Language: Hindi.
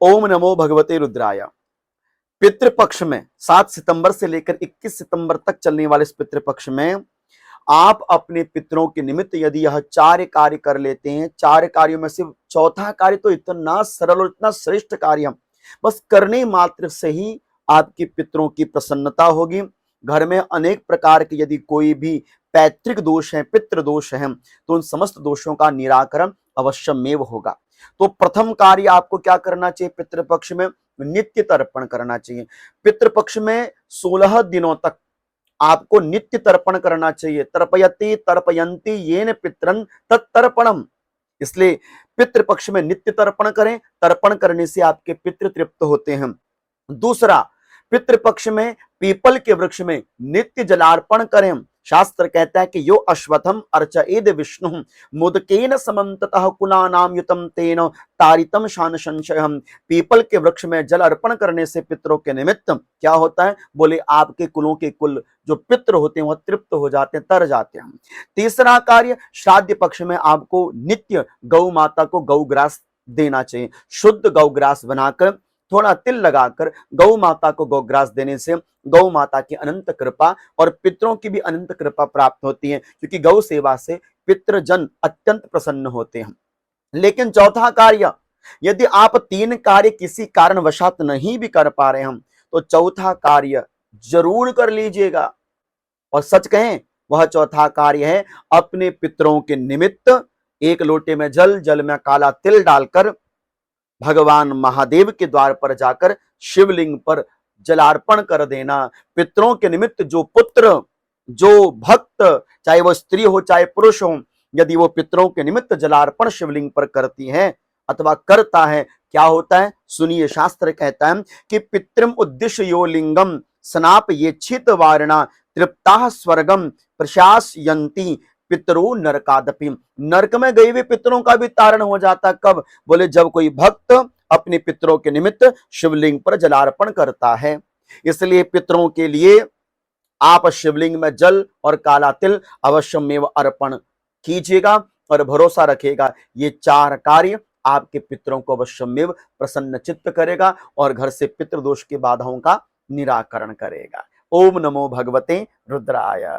ओम नमो भगवते रुद्राय। पितृपक्ष में 7 सितंबर से लेकर 21 सितंबर तक चलने वाले इस पितृपक्ष में आप अपने पितरों के निमित्त यदि यह 4 कार्य कर लेते हैं, 4 कार्यों में से चौथा कार्य तो इतना सरल और इतना श्रेष्ठ कार्य है, बस करने मात्र से ही आपके पितरों की प्रसन्नता होगी। घर में अनेक प्रकार के यदि कोई भी पैतृक दोष हैं, पितृ दोष हैं, तो उन समस्त दोषों का निराकरण अवश्यमेव होगा। तो प्रथम कार्य आपको क्या करना चाहिए? पितृपक्ष में नित्य तर्पण करना चाहिए। पितृपक्ष में 16 दिनों तक आपको नित्य तर्पण करना चाहिए। तर्पयति तर्पयन्ति येन पितरन तत्तर्पणम। इसलिए पितृपक्ष में नित्य तर्पण करें। तर्पण करने से आपके पितृ तृप्त होते हैं। दूसरा, पितृपक्ष में पीपल के वृक्ष में नित्य जलार्पण करें। शास्त्र कहता है कि यो अश्वत्थम अर्चयेद विष्णु मुदकेन समन्ततः कुलानाम युतम तेन तारितम शान संशयम। पीपल के वृक्ष में जल अर्पण करने से पितरों के निमित्त क्या होता है? बोले आपके कुलों के कुल जो पितृ होते हैं वह तृप्त हो जाते हैं, तर जाते हैं। तीसरा कार्य, श्राद्ध पक्ष में आपको नित्य गौ माता को गौग्रास देना चाहिए। शुद्ध गौग्रास बनाकर थोड़ा तिल लगाकर गौ माता को गौग्रास देने से गौ माता की अनंत कृपा और पितरों की भी अनंत कृपा प्राप्त होती है, क्योंकि गौ सेवा से पितृजन अत्यंत प्रसन्न होते हैं। लेकिन चौथा कार्य, यदि आप 3 कार्य किसी कारणवशात नहीं भी कर पा रहे हैं तो चौथा कार्य जरूर कर लीजिएगा। और सच कहें, वह चौथा कार्य है अपने पितरों के निमित्त 1 लोटे में जल में काला तिल डालकर भगवान महादेव के द्वार पर जाकर शिवलिंग पर जलार्पण कर देना। पितरों के निमित्त जो पुत्र, जो भक्त, चाहे वो स्त्री हो चाहे पुरुष हो, यदि वो पितरों के निमित्त जलार्पण शिवलिंग पर करती है अथवा करता है, क्या होता है? सुनिए, शास्त्र कहता है कि पितृम उद्दिश्य यो लिंगम स्नाप ये छित वारणा तृप्ता स्वर्गम प्रशासयन्ति पितरो नरकादपि। नरक में गए हुए पितरों का भी तारण हो जाता। कब? बोले जब कोई भक्त अपने पितरों के निमित्त शिवलिंग पर जलार्पण करता है। इसलिए पितरों के लिए आप शिवलिंग में जल और काला तिल अवश्यमेव अर्पण कीजिएगा और भरोसा रखिएगा, ये 4 कार्य आपके पितरों को अवश्यमेव प्रसन्न चित्त करेगा और घर से पितृदोष की बाधाओं का निराकरण करेगा। ओम नमो भगवते रुद्राय।